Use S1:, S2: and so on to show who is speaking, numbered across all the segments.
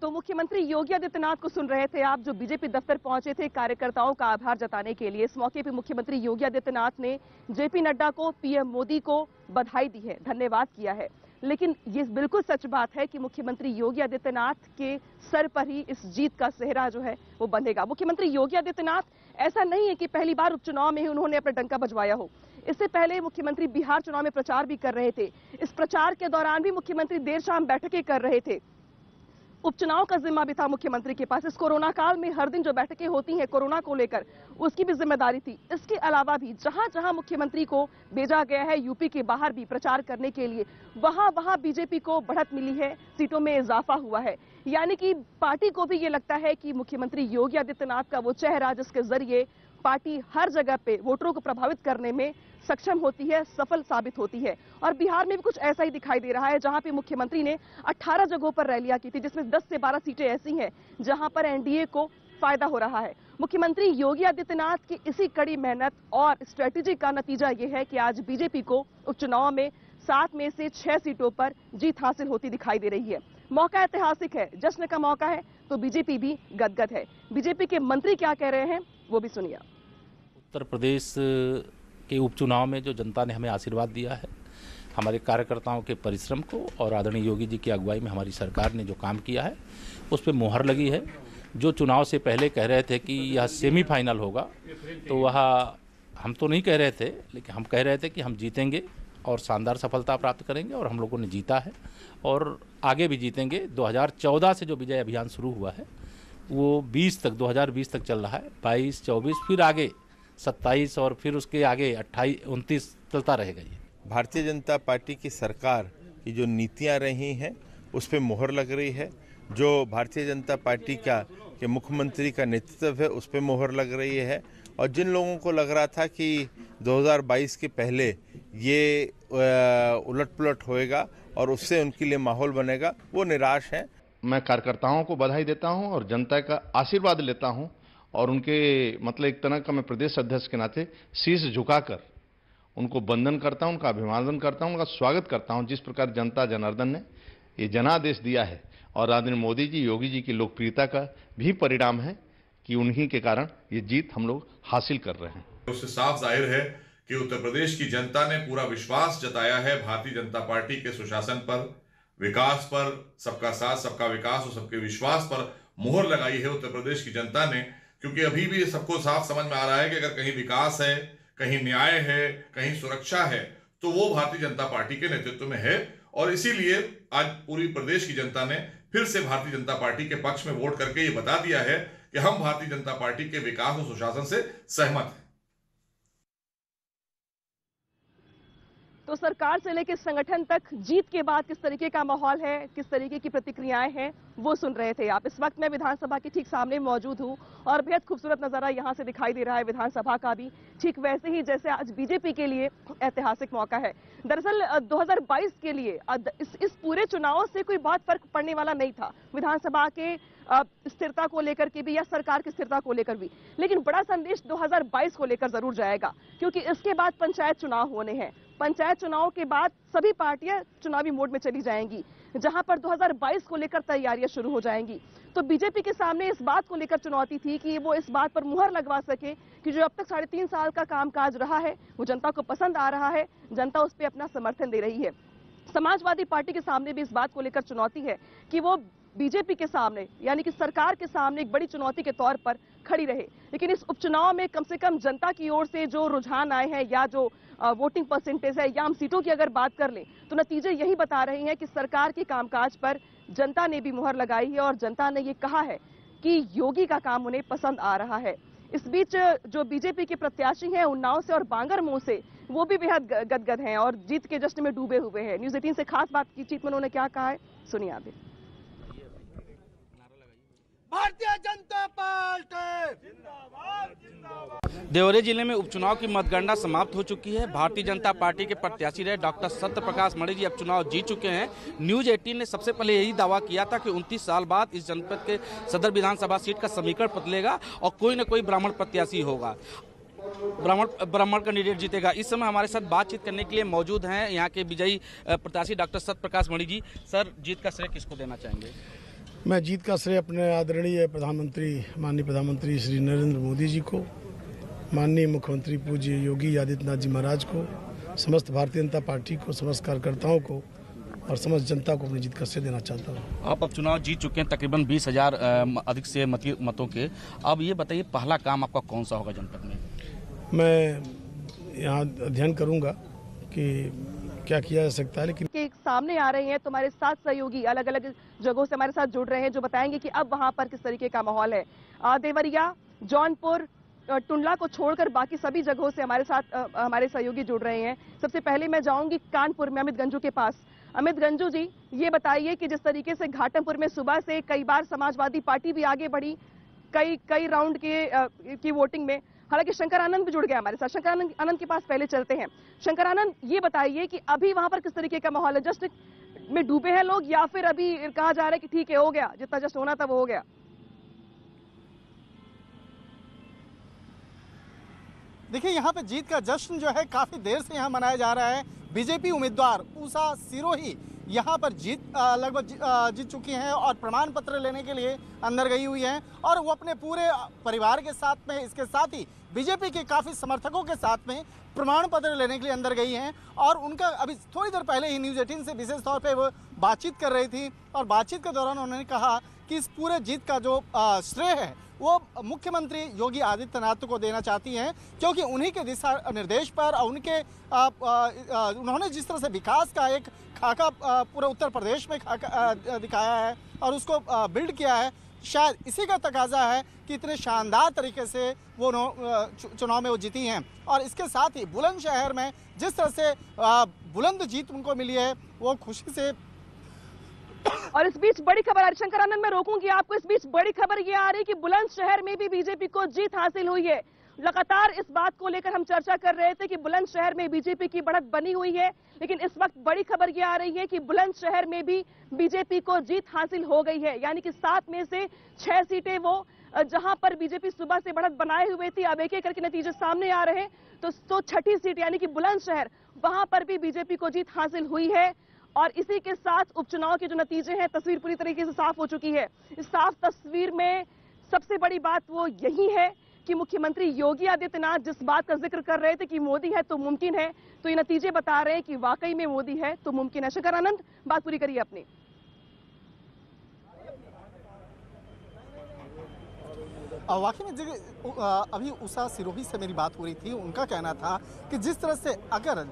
S1: तो मुख्यमंत्री योगी आदित्यनाथ को सुन रहे थे आप, जो बीजेपी दफ्तर पहुंचे थे कार्यकर्ताओं का आभार जताने के लिए। इस मौके पर मुख्यमंत्री योगी आदित्यनाथ ने जेपी नड्डा को, पीएम मोदी को बधाई दी है, धन्यवाद किया है। लेकिन ये बिल्कुल सच बात है कि मुख्यमंत्री योगी आदित्यनाथ के सर पर ही इस जीत का सेहरा जो है वो बंधेगा। मुख्यमंत्री योगी आदित्यनाथ ऐसा नहीं है कि पहली बार उपचुनाव में ही उन्होंने अपना डंका बजवाया हो। इससे पहले मुख्यमंत्री बिहार चुनाव में प्रचार भी कर रहे थे। इस प्रचार के दौरान भी मुख्यमंत्री देर शाम बैठकें कर रहे थे। उपचुनाव का जिम्मा भी था मुख्यमंत्री के पास। इस कोरोना काल में हर दिन जो बैठकें होती हैं कोरोना को लेकर, उसकी भी जिम्मेदारी थी। इसके अलावा भी जहां जहां मुख्यमंत्री को भेजा गया है यूपी के बाहर भी प्रचार करने के लिए, वहां बीजेपी को बढ़त मिली है, सीटों में इजाफा हुआ है। यानी कि पार्टी को भी ये लगता है कि मुख्यमंत्री योगी आदित्यनाथ का वो चेहरा जिसके जरिए पार्टी हर जगह पे वोटरों को प्रभावित करने में सक्षम होती है, सफल साबित होती है। और बिहार में भी कुछ ऐसा ही दिखाई दे रहा है, जहां पे मुख्यमंत्री ने 18 जगहों पर रैलियां की थी, जिसमें 10 से 12 सीटें ऐसी हैं जहां पर एनडीए को फायदा हो रहा है। मुख्यमंत्री योगी आदित्यनाथ की इसी कड़ी मेहनत और स्ट्रेटेजी का नतीजा यह है कि आज बीजेपी को उपचुनाव में 7 में से 6 सीटों पर जीत हासिल होती दिखाई दे रही है। मौका ऐतिहासिक है, जश्न का मौका है, तो बीजेपी भी गदगद है। बीजेपी के मंत्री क्या कह रहे हैं वो भी सुनिए।
S2: उत्तर प्रदेश के उपचुनाव में जो जनता ने हमें आशीर्वाद दिया है, हमारे कार्यकर्ताओं के परिश्रम को और आदरणीय योगी जी की अगुवाई में हमारी सरकार ने जो काम किया है उस पर मोहर लगी है। जो चुनाव से पहले कह रहे थे कि यह सेमीफाइनल होगा, तो वह हम तो नहीं कह रहे थे, लेकिन हम कह रहे थे कि हम जीतेंगे और शानदार सफलता प्राप्त करेंगे, और हम लोगों ने जीता है और आगे भी जीतेंगे। 2014 से जो विजय अभियान शुरू हुआ है वो 2020 तक चल रहा है। 22, 24, फिर आगे 27 और फिर उसके आगे 28, 29 चलता रहेगा। ये
S3: भारतीय जनता पार्टी की सरकार की जो नीतियां रही हैं उस पर मोहर लग रही है। जो भारतीय जनता पार्टी के मुख्यमंत्री का नेतृत्व है उस पर मोहर लग रही है। और जिन लोगों को लग रहा था कि 2022 के पहले ये उलट-पुलट होएगा और उससे उनके लिए माहौल बनेगा, वो निराश हैं।
S4: मैं कार्यकर्ताओं को बधाई देता हूं और जनता का आशीर्वाद लेता हूं और उनके मतलब एक तरह का मैं प्रदेश अध्यक्ष के नाते शीश झुकाकर उनको वंदन करता हूं, उनका अभिवादन करता हूं, उनका स्वागत करता हूं। जिस प्रकार जनता जनार्दन ने ये जनादेश दिया है और आदरणीय मोदी जी, योगी जी की लोकप्रियता का भी परिणाम है कि उन्हीं के कारण ये जीत हम लोग हासिल कर रहे हैं।
S5: उससे साफ जाहिर है कि उत्तर प्रदेश की जनता ने पूरा विश्वास जताया है भारतीय जनता पार्टी के सुशासन पर, विकास पर, सबका साथ सबका विकास और सबके विश्वास पर मोहर लगाई है उत्तर प्रदेश की जनता ने। क्योंकि अभी भी सबको साफ समझ में आ रहा है कि अगर कहीं विकास है, कहीं न्याय है, कहीं सुरक्षा है, तो वो भारतीय जनता पार्टी के नेतृत्व में है। और इसीलिए आज पूरी प्रदेश की जनता ने फिर से भारतीय जनता पार्टी के पक्ष में वोट करके ये बता दिया है कि हम भारतीय जनता पार्टी के विकास और सुशासन से सहमत हैं।
S1: तो सरकार से लेकर संगठन तक जीत के बाद किस तरीके का माहौल है, किस तरीके की प्रतिक्रियाएं हैं, वो सुन रहे थे आप। इस वक्त मैं विधानसभा के ठीक सामने मौजूद हूं और बेहद खूबसूरत नजारा यहां से दिखाई दे रहा है विधानसभा का भी, ठीक वैसे ही जैसे आज बीजेपी के लिए ऐतिहासिक मौका है। दरअसल 2022 के लिए इस पूरे चुनाव से कोई बहुत फर्क पड़ने वाला नहीं था, विधानसभा के स्थिरता को लेकर के भी या सरकार की स्थिरता को लेकर भी। लेकिन बड़ा संदेश 2022 को लेकर जरूर जाएगा, क्योंकि इसके बाद पंचायत चुनाव होने हैं। पंचायत चुनाव के बाद सभी पार्टियां चुनावी मोड में चली जाएंगी, जहां पर 2022 को लेकर तैयारियां शुरू हो जाएंगी। तो बीजेपी के सामने इस बात को लेकर चुनौती थी कि वो इस बात पर मुहर लगवा सके कि जो अब तक 3.5 साल का कामकाज रहा है वो जनता को पसंद आ रहा है, जनता उस पर अपना समर्थन दे रही है। समाजवादी पार्टी के सामने भी इस बात को लेकर चुनौती है कि वो बीजेपी के सामने यानी कि सरकार के सामने एक बड़ी चुनौती के तौर पर खड़ी रहे। लेकिन इस उपचुनाव में कम से कम जनता की ओर से जो रुझान आए हैं या जो वोटिंग परसेंटेज है या हम सीटों की अगर बात कर लें, तो नतीजे यही बता रहे हैं कि सरकार के कामकाज पर जनता ने भी मुहर लगाई है और जनता ने ये कहा है कि योगी का काम उन्हें पसंद आ रहा है। इस बीच जो बीजेपी के प्रत्याशी हैं उन्नाव से और बांगरमऊ से, वो भी बेहद गदगद हैं और जीत के जश्न में डूबे हुए हैं। न्यूज़ 18 से खास बातचीत में उन्होंने क्या कहा है, सुनिए आप भी।
S6: भारतीय जनता पार्टी जिंदाबाद जिंदाबाद।
S7: देवरिया जिले में उपचुनाव की मतगणना समाप्त हो चुकी है। भारतीय जनता पार्टी के प्रत्याशी रहे डॉक्टर सत्य प्रकाश मणि जी अब चुनाव जीत चुके हैं। न्यूज 18 ने सबसे पहले यही दावा किया था कि 29 साल बाद इस जनपद के सदर विधानसभा सीट का समीकरण बदलेगा और कोई न कोई ब्राह्मण प्रत्याशी होगा, ब्राह्मण कैंडिडेट जीतेगा। इस समय हमारे साथ बातचीत करने के लिए मौजूद हैं यहाँ के विजयी प्रत्याशी डॉक्टर सत्य प्रकाश मणि जी। सर, जीत का श्रेय किसको देना चाहेंगे?
S8: मैं जीत का श्रेय अपने आदरणीय माननीय प्रधानमंत्री श्री नरेंद्र मोदी जी को, माननीय मुख्यमंत्री पूज्य योगी आदित्यनाथ जी महाराज को, समस्त भारतीय जनता पार्टी को, समस्त कार्यकर्ताओं को और समस्त जनता को अपनी जीत का श्रेय देना चाहता हूँ।
S7: आप अब चुनाव जीत चुके हैं तकरीबन 20,000 अधिक से मतों के। अब ये बताइए पहला काम आपका कौन सा होगा जनपद में?
S8: मैं यहाँ अध्ययन करूँगा कि क्या किया जा सकता है, लेकिन
S1: के सामने आ रहे हैं तो हमारे 7 सहयोगी अलग अलग जगहों से हमारे साथ जुड़ रहे हैं जो बताएंगे कि अब वहां पर किस तरीके का माहौल है। देवरिया, जौनपुर, टुंडला को छोड़कर बाकी सभी जगहों से हमारे साथ हमारे सहयोगी जुड़ रहे हैं। सबसे पहले मैं जाऊंगी कानपुर में अमित गंजू के पास। अमित गंजू जी, ये बताइए कि जिस तरीके से घाटमपुर में सुबह से कई बार समाजवादी पार्टी भी आगे बढ़ी कई राउंड की वोटिंग में, हालांकि शंकर आनंद भी जुड़ गया हमारे साथ। शंकर आनंद के पास पहले चलते हैं। शंकर आनंद, ये बताइए कि अभी वहां पर किस तरीके का माहौल है? जस्ट में डूबे हैं लोग या फिर अभी कहा जा रहा है कि ठीक है, हो गया, जितना जस्ट होना था वो हो गया?
S9: देखिए, यहाँ पे जीत का जश्न जो है काफी देर से यहाँ मनाया जा रहा है। बीजेपी उम्मीदवार उषा सिरोही यहाँ पर लगभग जीत चुकी हैं और प्रमाण पत्र लेने के लिए अंदर गई हुई हैं और वो अपने पूरे परिवार के साथ में, इसके साथ ही बीजेपी के काफ़ी समर्थकों के साथ में प्रमाण पत्र लेने के लिए अंदर गई हैं। और उनका अभी थोड़ी देर पहले ही न्यूज़ 18 से विशेष तौर पे वो बातचीत कर रही थी और बातचीत के दौरान उन्होंने कहा कि इस पूरे जीत का जो श्रेय है वो मुख्यमंत्री योगी आदित्यनाथ को देना चाहती हैं, क्योंकि उन्हीं के दिशा निर्देश पर और उन्होंने जिस तरह से विकास का एक खाका पूरे उत्तर प्रदेश में खाका दिखाया है और उसको बिल्ड किया है, शायद इसी का तकाजा है कि इतने शानदार तरीके से वो चुनाव में वो जीती हैं। और इसके साथ ही बुलंदशहर में जिस तरह से बुलंद जीत उनको मिली है, वो खुशी से।
S1: और इस बीच बड़ी खबर आ रही, शंकर आनंद, मैं रोकूंगी आपको। इस बीच बड़ी खबर ये आ रही कि बुलंदशहर में भी बीजेपी को जीत हासिल हुई है। लगातार इस बात को लेकर हम चर्चा कर रहे थे कि बुलंदशहर में बीजेपी की बढ़त बनी हुई है, लेकिन इस वक्त बड़ी खबर ये आ रही है कि बुलंदशहर में भी बीजेपी को जीत हासिल हो गई है। यानी कि 7 में से 6 सीटें वो जहां पर बीजेपी सुबह से बढ़त बनाए हुए थी, अब एक एक करके नतीजे सामने आ रहे हैं, तो 6ठी सीट यानी कि बुलंदशहर, वहां पर भी बीजेपी को जीत हासिल हुई है। और इसी के साथ उपचुनाव के जो नतीजे हैं, तस्वीर पूरी तरीके से साफ हो चुकी है। इस साफ तस्वीर में सबसे बड़ी बात वो यही है कि मुख्यमंत्री योगी आदित्यनाथ जिस बात का जिक्र कर रहे थे कि मोदी है तो मुमकिन है, तो ये नतीजे बता रहे हैं कि वाकई में मोदी है तो मुमकिन है। शंकर आनंद, बात पूरी करिए अपनी।
S9: वाकई में अभी उषा सिरोही से मेरी बात हो रही थी, उनका कहना था कि जिस तरह से अगर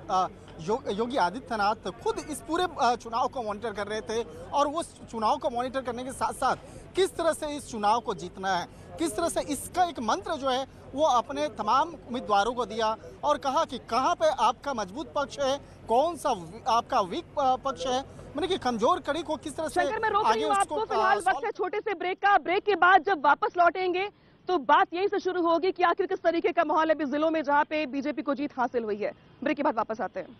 S9: योगी आदित्यनाथ खुद इस पूरे चुनाव को मॉनिटर कर रहे थे और वो चुनाव को मॉनिटर करने के साथ साथ किस तरह से इस चुनाव को जीतना है, किस तरह से इसका एक मंत्र जो है वो अपने तमाम उम्मीदवारों को दिया और कहा कि कहाँ पे आपका मजबूत पक्ष है, कौन सा आपका वीक पक्ष है, मैंने कि कमजोर कड़ी को किस तरह से
S1: शंकर, मैं रोक रही हूं आपको, फिलहाल वक्त है छोटे से ब्रेक का। ब्रेक के बाद जब वापस लौटेंगे तो बात यहीं से शुरू होगी कि आखिर किस तरीके का माहौल है जिलों में जहां पे बीजेपी को जीत हासिल हुई है। ब्रेक के बाद वापस आते हैं।